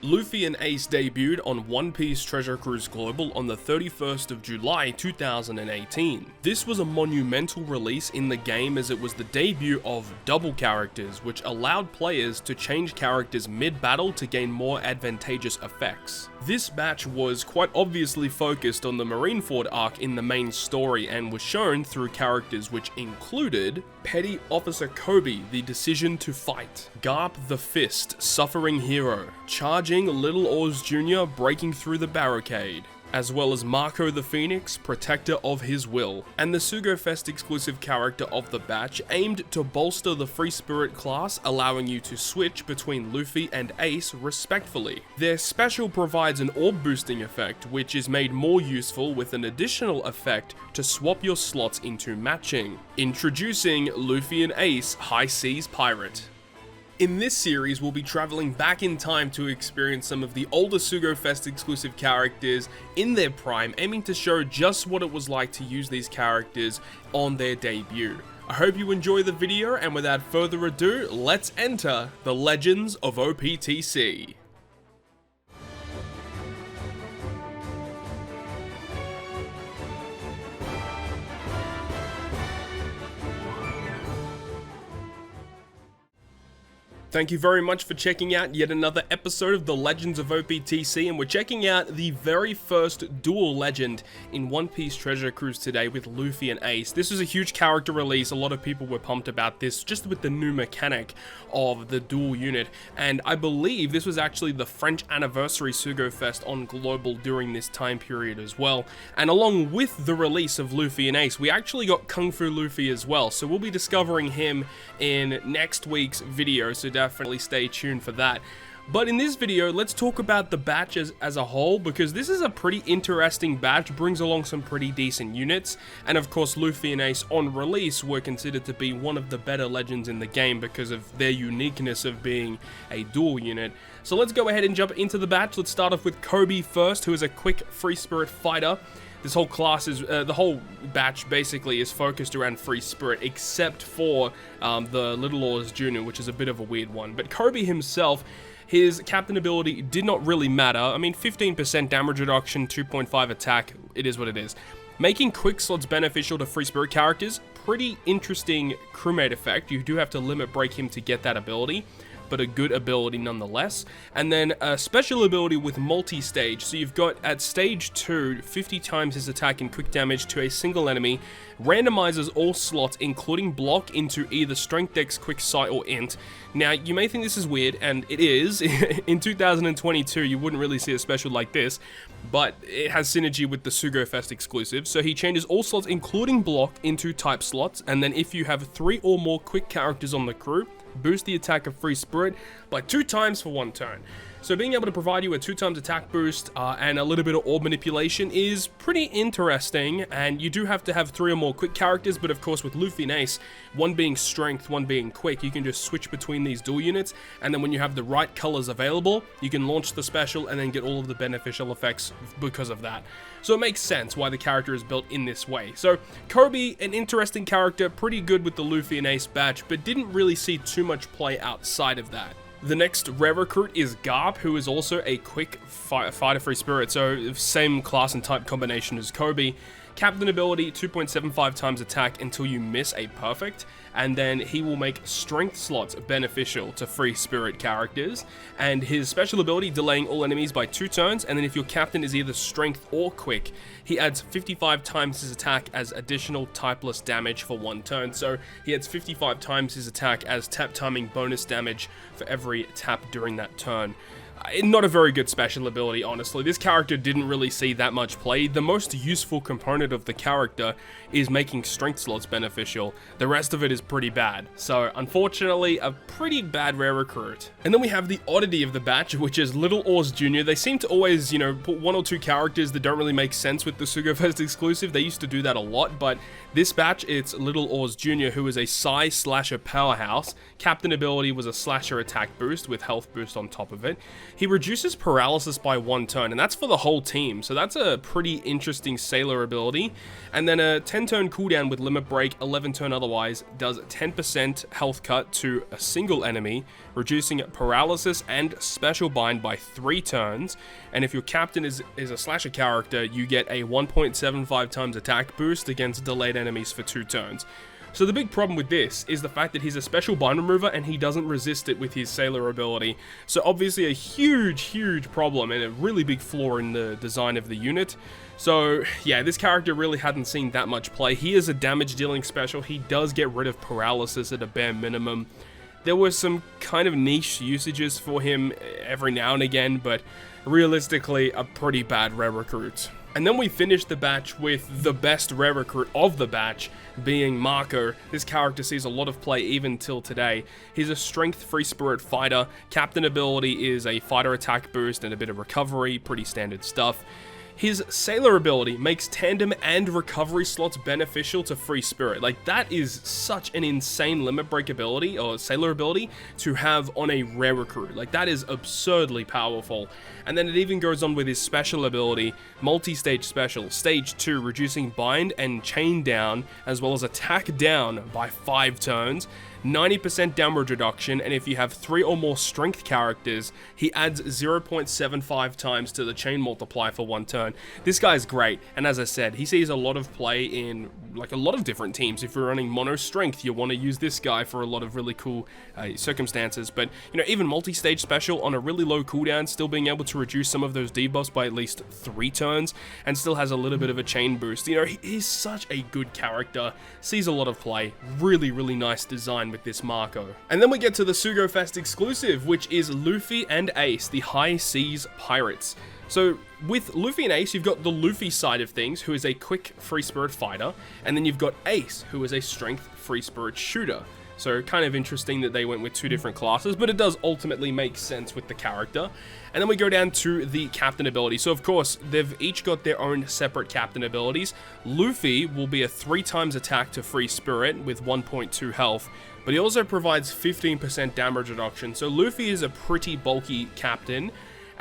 Luffy and Ace debuted on One Piece Treasure Cruise Global on the 31st of July 2018. This was a monumental release in the game as it was the debut of double characters, which allowed players to change characters mid-battle to gain more advantageous effects. This batch was quite obviously focused on the Marineford arc in the main story and was shown through characters which included Petty Officer Kobe, the Decision to Fight, Garp the Fist, Suffering Hero, Charging Little Oars Jr., breaking through the barricade, as well as Marco the Phoenix, Protector of His Will, and the Sugo-Fest exclusive character of the batch aimed to bolster the Free Spirit class, allowing you to switch between Luffy and Ace respectfully. Their special provides an orb boosting effect, which is made more useful with an additional effect to swap your slots into matching. Introducing Luffy and Ace High Seas Pirate. In this series, we'll be traveling back in time to experience some of the older Sugo-Fest exclusive characters in their prime, aiming to show just what it was like to use these characters on their debut. I hope you enjoy the video, and without further ado, let's enter the Legends of OPTC. Thank you very much for checking out yet another episode of the Legends of OPTC, and we're checking out the very first dual legend in One Piece Treasure Cruise today with Luffy and Ace. This was a huge character release. A lot of people were pumped about this just with the new mechanic of the dual unit, and I believe this was actually the French anniversary Sugo-Fest on Global during this time period as well. And along with the release of Luffy and Ace, we actually got Kung Fu Luffy as well, so we'll be discovering him in next week's video, so definitely stay tuned for that. But in this video, let's talk about the batch as a whole, because this is a pretty interesting batch, brings along some pretty decent units, and of course Luffy and Ace on release were considered to be one of the better legends in the game because of their uniqueness of being a dual unit. So let's go ahead and jump into the batch. Let's start off with Kobe first, who is a quick free spirit fighter. This whole class is, the whole batch basically is focused around Free Spirit, except for the Little Oars Jr., which is a bit of a weird one. But Kobe himself, his captain ability did not really matter. I mean, 15% damage reduction, 2.5 attack, it is what it is. Making quick slots beneficial to Free Spirit characters, pretty interesting crewmate effect. You do have to limit break him to get that ability, but a good ability nonetheless. And then a special ability with multi-stage. So you've got at stage 2, 50 times his attack and quick damage to a single enemy, randomizes all slots including block into either strength, dex, quick sight, or int. Now you may think this is weird, and it is. In 2022 you wouldn't really see a special like this, but it has synergy with the Sugo-Fest exclusive. So he changes all slots including block into type slots, and then if you have 3 or more quick characters on the crew, boost the attack of Free Spirit by 2 times for 1 turn. So being able to provide you a 2 times attack boost and a little bit of orb manipulation is pretty interesting, and you do have to have 3 or more quick characters, but of course with Luffy and Ace, one being strength, one being quick, you can just switch between these dual units, and then when you have the right colors available, you can launch the special and then get all of the beneficial effects because of that. So it makes sense why the character is built in this way. So Kobe, an interesting character, pretty good with the Luffy and Ace batch, but didn't really see too much play outside of that. The next rare recruit is Garp, who is also a quick fighter free spirit, so same class and type combination as Kobe. Captain ability, 2.75 times attack until you miss a perfect, and then he will make strength slots beneficial to free spirit characters, and his special ability, delaying all enemies by 2 turns, and then if your captain is either strength or quick, he adds 55 times his attack as additional typeless damage for 1 turn. So he adds 55 times his attack as tap timing bonus damage for every tap during that turn. Not a very good special ability, honestly. This character didn't really see that much play. The most useful component of the character is making strength slots beneficial. The rest of it is pretty bad. So, unfortunately, a pretty bad rare recruit. And then we have the oddity of the batch, which is Little Oars Jr. They seem to always, put 1 or 2 characters that don't really make sense with the Sugo-Fest exclusive. They used to do that a lot, but this batch, it's Little Oars Jr., who is a Psy slasher powerhouse. Captain ability was a slasher attack boost with health boost on top of it. he reduces paralysis by 1 turn, and that's for the whole team, so that's a pretty interesting Sailor ability. And then a 10 turn cooldown with Limit Break, 11 turn otherwise, does 10% health cut to a single enemy, reducing paralysis and special bind by 3 turns. And if your captain is a slasher character, you get a 1.75 times attack boost against delayed enemies for 2 turns. So the big problem with this is the fact that he's a special bind remover and he doesn't resist it with his Sailor ability. So obviously a huge problem and a really big flaw in the design of the unit. So yeah, this character really hadn't seen that much play. He is a damage dealing special. He does get rid of paralysis at a bare minimum. There were some kind of niche usages for him every now and again, but realistically a pretty bad rare recruit. And then we finished the batch with the best rare recruit of the batch, being Marco. This character sees a lot of play even till today. He's a strength free spirit fighter. Captain ability is a fighter attack boost and a bit of recovery, pretty standard stuff. His Sailor ability makes tandem and recovery slots beneficial to free spirit. Like, that is such an insane limit break ability, or Sailor ability, to have on a rare recruit. Like, that is absurdly powerful. And then it even goes on with his special ability, multi-stage special, stage 2, reducing bind and chain down, as well as attack down by 5 turns. 90% damage reduction, and if you have 3 or more strength characters, he adds 0.75 times to the chain multiplier for 1 turn. This guy's great, and as I said, he sees a lot of play in like a lot of different teams. If you're running mono strength, you want to use this guy for a lot of really cool circumstances. But you know, even multi-stage special on a really low cooldown, still being able to reduce some of those debuffs by at least 3 turns, and still has a little bit of a chain boost. You know, he's such a good character, sees a lot of play, really nice design with this Marco. And then we get to the Sugo-Fest exclusive, which is Luffy and Ace, the High Seas Pirates. So with Luffy and Ace, you've got the Luffy side of things, who is a quick free spirit fighter, and then you've got Ace, who is a strength free spirit shooter. So kind of interesting that they went with 2 different classes, but it does ultimately make sense with the character. And then we go down to the captain ability. So of course, they've each got their own separate captain abilities. Luffy will be a 3 times attack to free spirit with 1.2 health, but he also provides 15% damage reduction. So Luffy is a pretty bulky captain.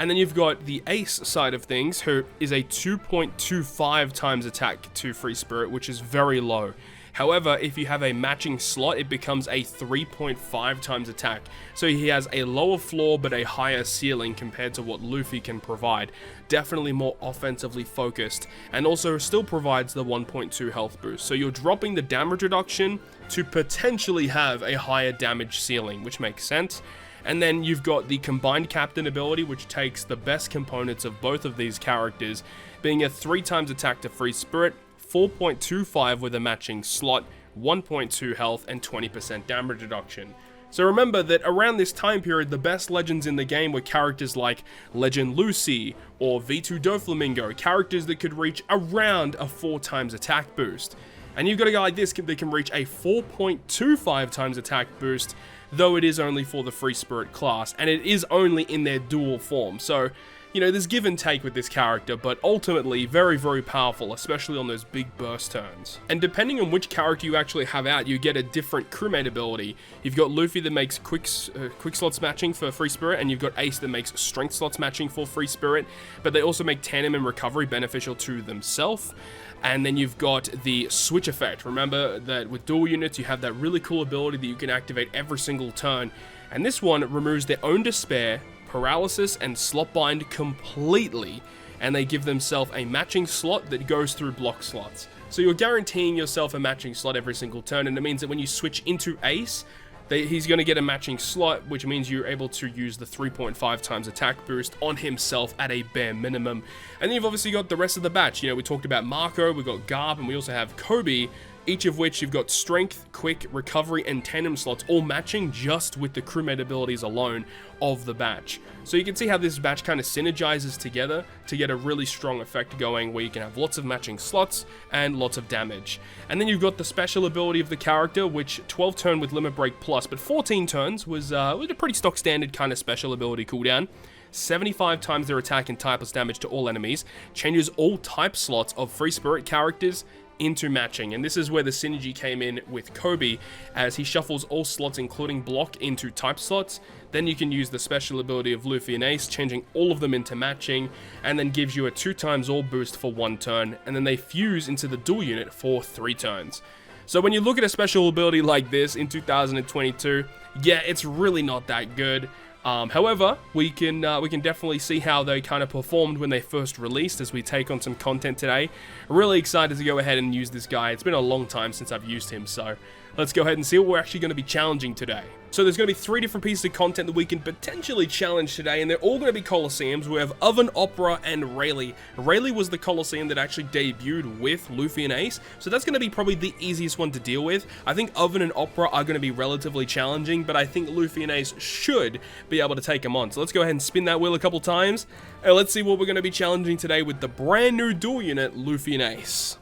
And then you've got the Ace side of things, who is a 2.25 times attack to free spirit, which is very low. However, if you have a matching slot, it becomes a 3.5 times attack. So he has a lower floor but a higher ceiling compared to what Luffy can provide. Definitely more offensively focused, and also still provides the 1.2 health boost. So you're dropping the damage reduction to potentially have a higher damage ceiling, which makes sense. And then you've got the combined captain ability, which takes the best components of both of these characters, being a 3 times attack to free spirit, 4.25 with a matching slot, 1.2 health, and 20% damage reduction. So remember that around this time period, the best legends in the game were characters like Legend Lucy or V2 Doflamingo, characters that could reach around a 4 times attack boost. And you've got a guy like this that can reach a 4.25 times attack boost, though it is only for the free spirit class, and it is only in their dual form. So, you know, there's give and take with this character, but ultimately very powerful, especially on those big burst turns. And depending on which character you actually have out, you get a different crewmate ability. You've got Luffy that makes quick slots matching for free spirit, and you've got Ace that makes strength slots matching for free spirit, but they also make tandem and recovery beneficial to themselves. And then you've got the switch effect. Remember that with dual units, you have that really cool ability that you can activate every single turn. And this one removes their own despair, paralysis, and slot bind completely. And they give themselves a matching slot that goes through block slots. So you're guaranteeing yourself a matching slot every single turn. And it means that when you switch into Ace, he's going to get a matching slot, which means you're able to use the 3.5 times attack boost on himself at a bare minimum. And then you've obviously got the rest of the batch. You know, we talked about Marco, we got Garb, and we also have Kobe, each of which you've got strength, quick, recovery, and tandem slots all matching just with the crewmate abilities alone of the batch. So you can see how this batch kind of synergizes together to get a really strong effect going, where you can have lots of matching slots and lots of damage. And then you've got the special ability of the character, which 12 turn with limit break plus, but 14 turns was a pretty stock standard kind of special ability cooldown. 75 times their attack and type plus damage to all enemies, changes all type slots of free spirit characters, into matching, and this is where the synergy came in with Kobe, as he shuffles all slots including block into type slots. Then you can use the special ability of Luffy and Ace, changing all of them into matching, and then gives you a 2x all boost for 1 turn, and then they fuse into the dual unit for 3 turns. So when you look at a special ability like this in 2022, yeah, it's really not that good. However, we can definitely see how they kind of performed when they first released as we take on some content today. Really excited to go ahead and use this guy. It's been a long time since I've used him, so let's go ahead and see what we're actually going to be challenging today. So there's going to be 3 different pieces of content that we can potentially challenge today, and they're all going to be Coliseums. We have Oven, Opera, and Rayleigh. Rayleigh was the Coliseum that actually debuted with Luffy and Ace, so that's going to be probably the easiest one to deal with. I think Oven and Opera are going to be relatively challenging, but I think Luffy and Ace should be able to take them on. So let's go ahead and spin that wheel a couple times, and let's see what we're going to be challenging today with the brand new dual unit, Luffy and Ace.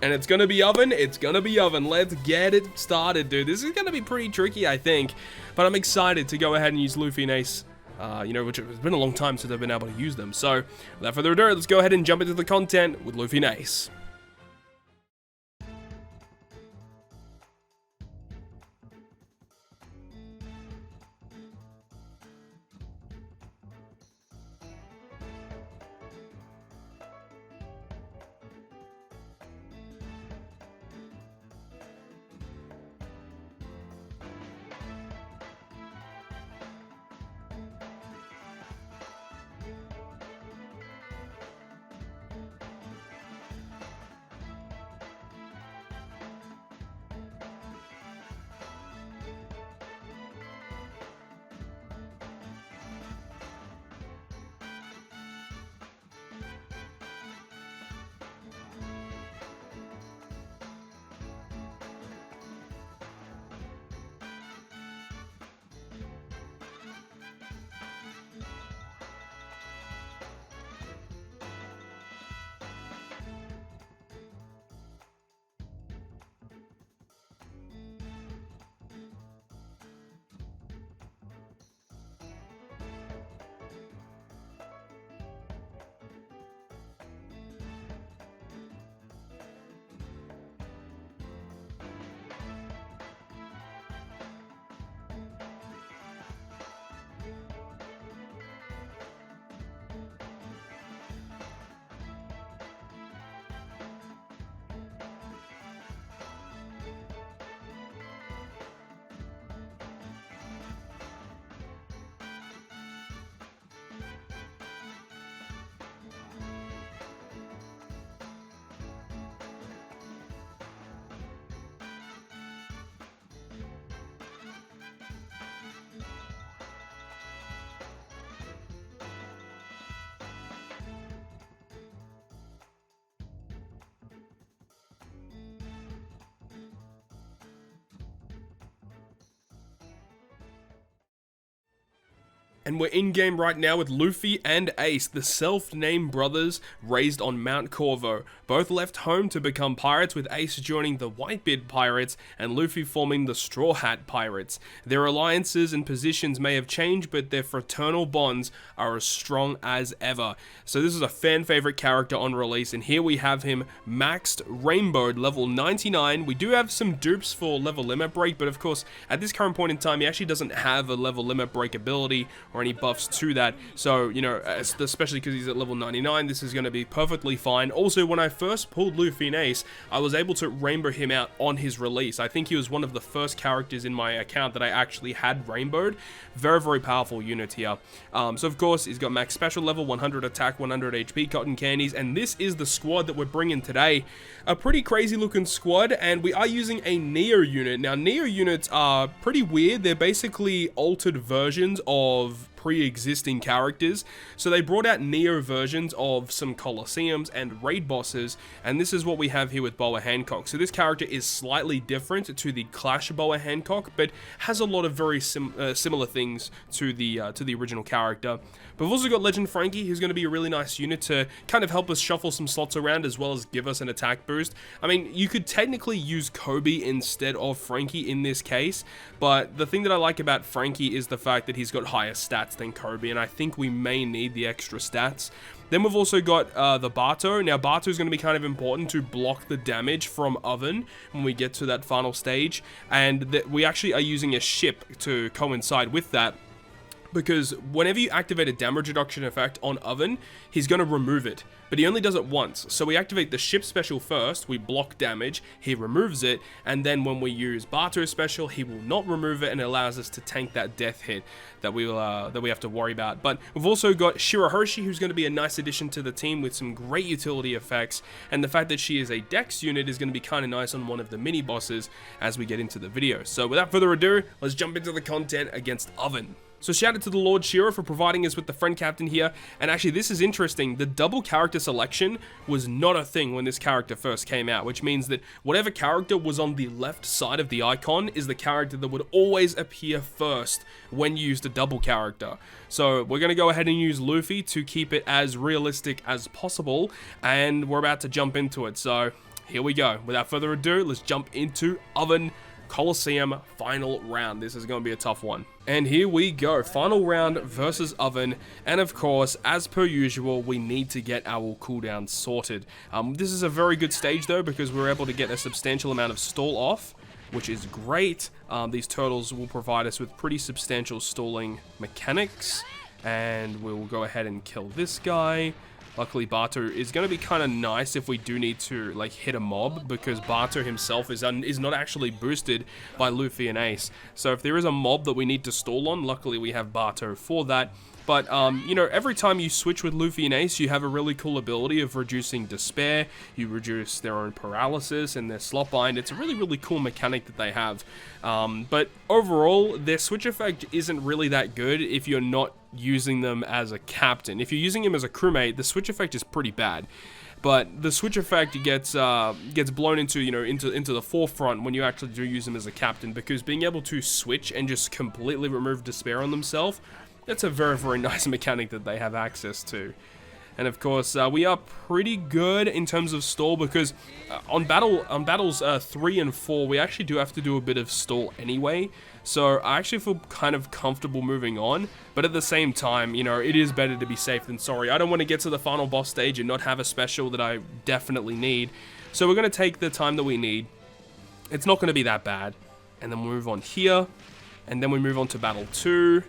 And it's gonna be Oven, it's gonna be Oven. Let's get it started, dude. This is gonna be pretty tricky, I think. But I'm excited to go ahead and use Luffy and Ace, which has been a long time since I've been able to use them. So, without further ado, let's go ahead and jump into the content with Luffy and Ace. And we're in-game right now with Luffy and Ace, the self-named brothers raised on Mount Corvo. Both left home to become pirates, with Ace joining the Whitebeard Pirates and Luffy forming the Straw Hat Pirates. Their alliances and positions may have changed, but their fraternal bonds are as strong as ever. So this is a fan-favorite character on release, and here we have him maxed, rainbowed, level 99. We do have some dupes for level limit break, but of course, at this current point in time, he actually doesn't have a level limit break ability or any buffs to that, so you know, especially because he's at level 99, this is going to be perfectly fine. Also, when I first pulled Luffy and Ace, I was able to rainbow him out on his release. I think he was one of the first characters in my account that I actually had rainbowed. Very, very powerful unit here. So of course, he's got max special level, 100 attack, 100 HP, cotton candies, and this is the squad that we're bringing today. A pretty crazy looking squad, and we are using a Neo unit. Now, Neo units are pretty weird. They're basically altered versions of pre-existing characters. So they brought out Neo versions of some Coliseums and raid bosses, and this is what we have here with Boa Hancock. So this character is slightly different to the Clash Boa Hancock, but has a lot of very similar things to the original character. But we've also got Legend Frankie, who's going to be a really nice unit to kind of help us shuffle some slots around as well as give us an attack boost. I mean, you could technically use Kobe instead of Frankie in this case, but the thing that I like about Frankie is the fact that he's got higher stats stats than Kobe, and I think we may need the extra stats. Then we've also got the Bato. Now, Bato is going to be kind of important to block the damage from Oven when we get to that final stage, and we actually are using a ship to coincide with that. Because whenever you activate a damage reduction effect on Oven, he's going to remove it. But he only does it once. So we activate the ship special first, we block damage, he removes it, and then when we use Bato's special, he will not remove it and allows us to tank that death hit that we have to worry about. But we've also got Shirahoshi, who's going to be a nice addition to the team with some great utility effects, and the fact that she is a dex unit is going to be kind of nice on one of the mini bosses as we get into the video. So without further ado, let's jump into the content against Oven. So shout out to TheLordShiro for providing us with the friend captain here, and actually this is interesting, the double character selection was not a thing when this character first came out, which means that whatever character was on the left side of the icon is the character that would always appear first when you used a double character. So we're going to go ahead and use Luffy to keep it as realistic as possible, and we're about to jump into it, so here we go. Without further ado, let's jump into Oven Coliseum final round. This is going to be a tough one. And here we go, final round versus Oven, and of course, as per usual, we need to get our cooldown sorted. This is a very good stage though, because we're able to get a substantial amount of stall off, which is great. These turtles will provide us with pretty substantial stalling mechanics, and we'll go ahead and kill this guy. Luckily, Bato is going to be kind of nice if we do need to like hit a mob, because Bato himself is not actually boosted by Luffy and Ace. So if there is a mob that we need to stall on, luckily we have Bato for that. But, you know, every time you switch with Luffy and Ace, you have a really cool ability of reducing despair. You reduce their own paralysis and their slot bind. It's a really, really cool mechanic that they have. But overall, their switch effect isn't really that good if you're not using them as a captain. If you're using him as a crewmate, the switch effect is pretty bad. But the switch effect gets blown into, you know, into the forefront when you actually do use him as a captain, because being able to switch and just completely remove despair on themselves, that's a very, very nice mechanic that they have access to. And of course, we are pretty good in terms of stall, because on battles 3 and 4, we actually do have to do a bit of stall anyway. So I actually feel kind of comfortable moving on, but at the same time, you know, it is better to be safe than sorry. I don't want to get to the final boss stage and not have a special that I definitely need. So we're going to take the time that we need. It's not going to be that bad. And then we'll move on here, and then we move on to battle 2.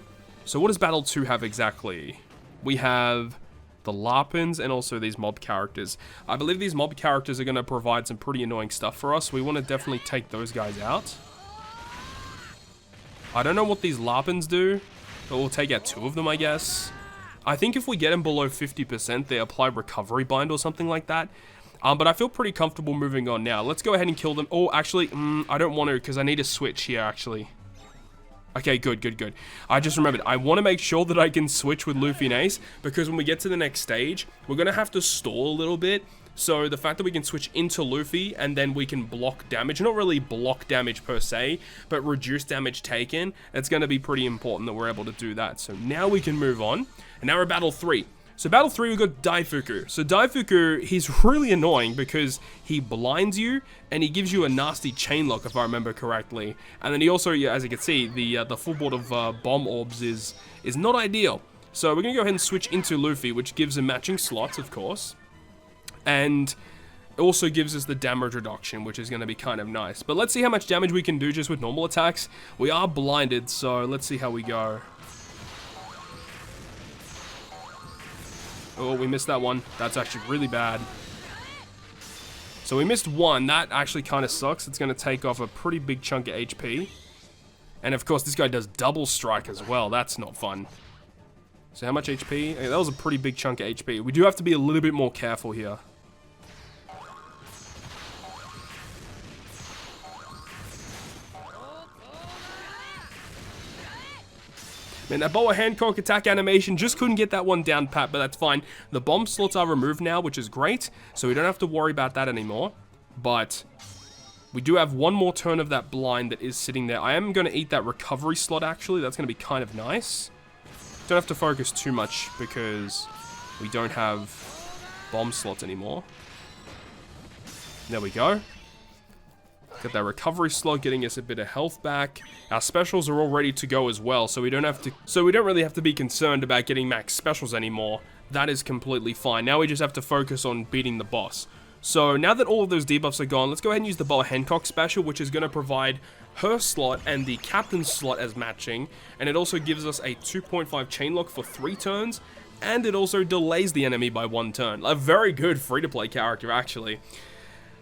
So what does battle 2 have exactly? We have the Larpins and also these mob characters. I believe these mob characters are going to provide some pretty annoying stuff for us. We want to definitely take those guys out. I don't know what these Larpins do, but we'll take out 2 of them, I guess. I think if we get them below 50%, they apply recovery bind or something like that. But I feel pretty comfortable moving on now. Let's go ahead and kill them. Oh, actually, I don't want to, because I need to switch here, actually. Okay, good. I just remembered, I want to make sure that I can switch with Luffy and Ace, because when we get to the next stage, we're going to have to stall a little bit. So the fact that we can switch into Luffy and then we can block damage, not really block damage per se, but reduce damage taken, it's going to be pretty important that we're able to do that. So now we can move on, and now we're battle 3. So battle 3, we've got Daifuku. So Daifuku, he's really annoying because he blinds you and he gives you a nasty chain lock, if I remember correctly. And then he also, as you can see, the full board of bomb orbs is not ideal. So we're going to go ahead and switch into Luffy, which gives him matching slots, of course. And it also gives us the damage reduction, which is going to be kind of nice. But let's see how much damage we can do just with normal attacks. We are blinded, so let's see how we go. Oh, we missed that one. That's actually really bad. So we missed one. That actually kind of sucks. It's going to take off a pretty big chunk of HP. And of course, this guy does double strike as well. That's not fun. So how much HP? Okay, that was a pretty big chunk of HP. We do have to be a little bit more careful here. Man, that Boa Hancock attack animation just couldn't get that one down pat, but that's fine. The bomb slots are removed now, which is great, so we don't have to worry about that anymore. But we do have one more turn of that blind that is sitting there. I am going to eat that recovery slot, actually. That's going to be kind of nice. Don't have to focus too much because we don't have bomb slots anymore. There we go. Got that recovery slot, getting us a bit of health back. Our specials are all ready to go as well, so we don't really have to be concerned about getting max specials anymore. That is completely fine. Now we just have to focus on beating the boss. So now that all of those debuffs are gone, let's go ahead and use the Boa Hancock special, which is going to provide her slot and the captain's slot as matching. And it also gives us a 2.5 chain lock for 3 turns. And it also delays the enemy by 1 turn. A very good free-to-play character, actually.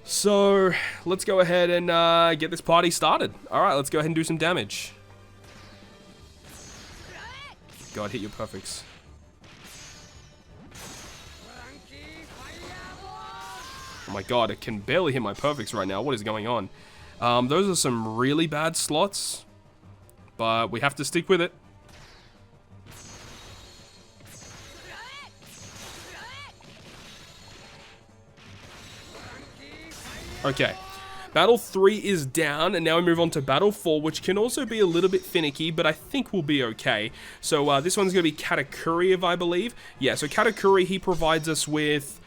So, let's go ahead and get this party started. Alright, let's go ahead and do some damage. God, hit your perfects. Oh my god, I can barely hit my perfects right now. What is going on? Those are some really bad slots. But we have to stick with it. Okay, Battle 3 is down, and now we move on to Battle 4, which can also be a little bit finicky, but I think we'll be okay. So this one's going to be Katakuri, I believe. Yeah, so Katakuri, he provides us with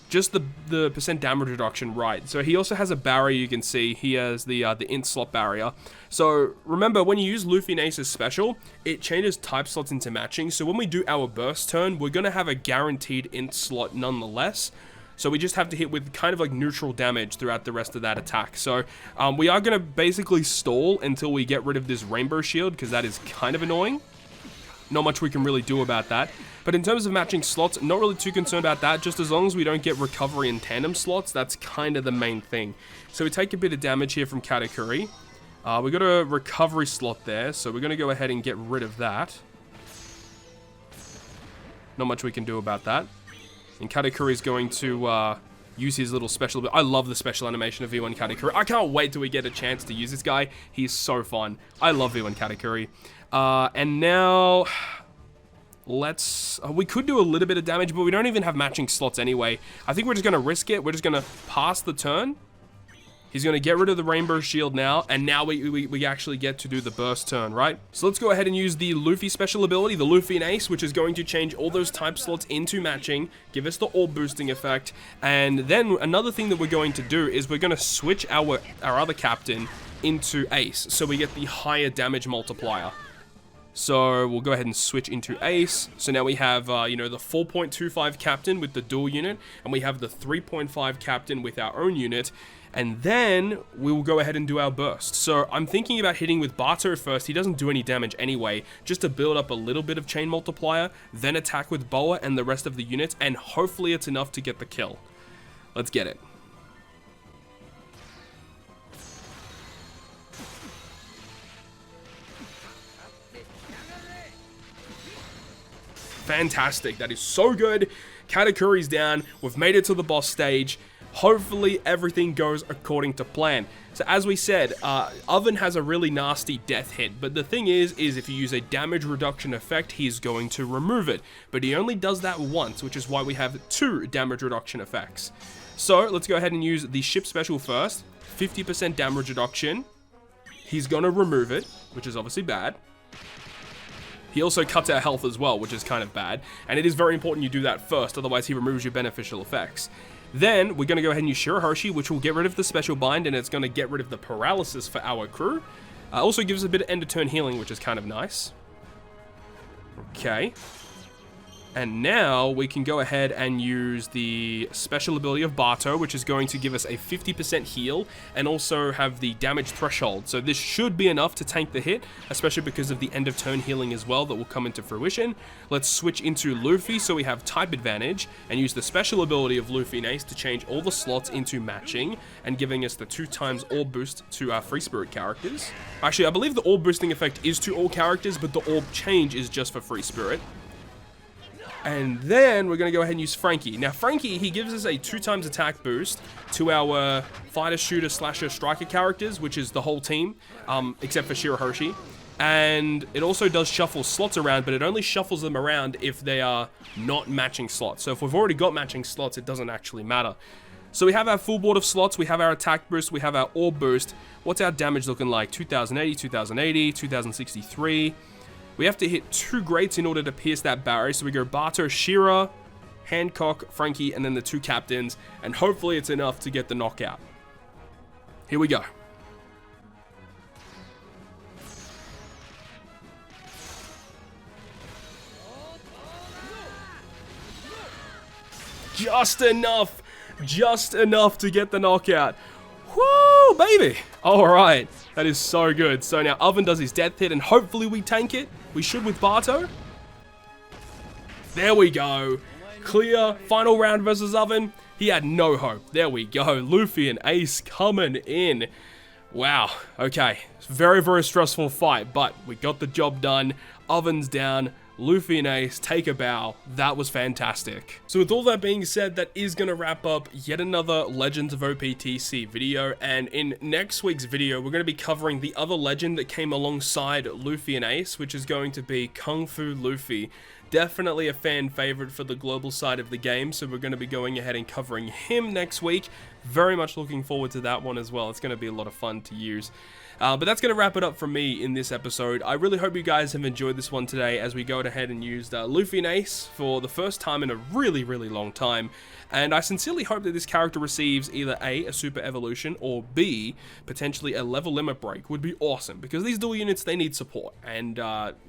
just the percent damage reduction, right. So he also has a barrier, you can see. He has the int slot barrier. So remember, when you use Luffy and Ace's special, it changes type slots into matching. So when we do our burst turn, we're going to have a guaranteed int slot nonetheless. So we just have to hit with kind of like neutral damage throughout the rest of that attack. So we are going to basically stall until we get rid of this rainbow shield, because that is kind of annoying. Not much we can really do about that. But in terms of matching slots, not really too concerned about that. Just as long as we don't get recovery and tandem slots, that's kind of the main thing. So we take a bit of damage here from Katakuri. We got a recovery slot there, so we're going to go ahead and get rid of that. Not much we can do about that. And Katakuri is going to use his little special. I love the special animation of V1 Katakuri. I can't wait till we get a chance to use this guy. He's so fun. I love V1 Katakuri. And now, let's... we could do a little bit of damage, but we don't even have matching slots anyway. I think we're just going to risk it. We're just going to pass the turn. He's going to get rid of the rainbow shield now, and now we actually get to do the burst turn, right? So let's go ahead and use the Luffy special ability, the Luffy and Ace, which is going to change all those type slots into matching, give us the orb boosting effect, and then another thing that we're going to do is we're going to switch our other captain into Ace, so we get the higher damage multiplier. So we'll go ahead and switch into Ace. So now we have, you know, the 4.25 captain with the dual unit, and we have the 3.5 captain with our own unit. And then we will go ahead and do our burst. So I'm thinking about hitting with Bato first. He doesn't do any damage anyway, just to build up a little bit of chain multiplier, then attack with Boa and the rest of the units, and hopefully it's enough to get the kill. Let's get it. Fantastic. That is so good. Katakuri's down. We've made it to the boss stage. Hopefully everything goes according to plan. So as we said, Oven has a really nasty death hit, but the thing is if you use a damage reduction effect, he's going to remove it. But he only does that once, which is why we have 2 damage reduction effects. So let's go ahead and use the ship special first. 50% damage reduction. He's going to remove it, which is obviously bad. He also cuts our health as well, which is kind of bad. And it is very important you do that first, otherwise he removes your beneficial effects. Then, we're going to go ahead and use Shirahoshi, which will get rid of the special bind, and it's going to get rid of the paralysis for our crew. Also gives us a bit of end of turn healing, which is kind of nice. Okay. And now, we can go ahead and use the special ability of Bato, which is going to give us a 50% heal, and also have the damage threshold. So this should be enough to tank the hit, especially because of the end of turn healing as well that will come into fruition. Let's switch into Luffy, so we have type advantage, and use the special ability of Luffy and Ace to change all the slots into matching, and giving us the 2x orb boost to our free spirit characters. Actually, I believe the orb boosting effect is to all characters, but the orb change is just for free spirit. And then we're going to go ahead and use Frankie. Now, Frankie, he gives us a 2x attack boost to our fighter, shooter, slasher, striker characters, which is the whole team, except for Shirahoshi. And it also does shuffle slots around, but it only shuffles them around if they are not matching slots. So if we've already got matching slots, it doesn't actually matter. So we have our full board of slots, we have our attack boost, we have our orb boost. What's our damage looking like? 2080, 2080, 2063... We have to hit 2 greats in order to pierce that barrier. So we go Bato, Shira, Hancock, Frankie, and then the 2 captains. And hopefully it's enough to get the knockout. Here we go. Just enough to get the knockout. Woo, baby. All right, that is so good. So now Oven does his death hit, and hopefully we tank it. We should with Barto. There we go. Clear. Final round versus Oven. He had no hope. There we go. Luffy and Ace coming in. Wow. Okay. Very, very stressful fight, but we got the job done. Oven's down. Luffy and Ace take a bow. That was fantastic. So with all that being said, that is going to wrap up yet another Legends of OPTC video. And in next week's video, we're going to be covering the other legend that came alongside Luffy and Ace, which is going to be Kung Fu Luffy. Definitely a fan favorite for the global side of the game, so we're going to be going ahead and covering him next week. Very much looking forward to that one as well. It's going to be a lot of fun to use. But that's going to wrap it up for me in this episode. I really hope you guys have enjoyed this one today as we go ahead and used Luffy and Ace for the first time in a really, really long time. And I sincerely hope that this character receives either A, a super evolution, or B, potentially a level limit break. Would be awesome, because these dual units, they need support, and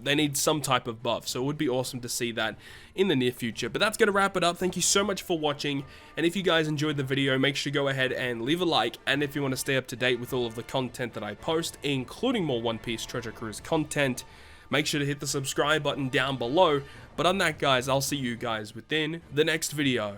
they need some type of buff, so it would be awesome to see that in the near future. But that's going to wrap it up. Thank you so much for watching, and if you guys enjoyed the video, make sure to go ahead and leave a like, and if you want to stay up to date with all of the content that I post, including more One Piece Treasure Cruise content, make sure to hit the subscribe button down below. But on that, guys, I'll see you guys within the next video.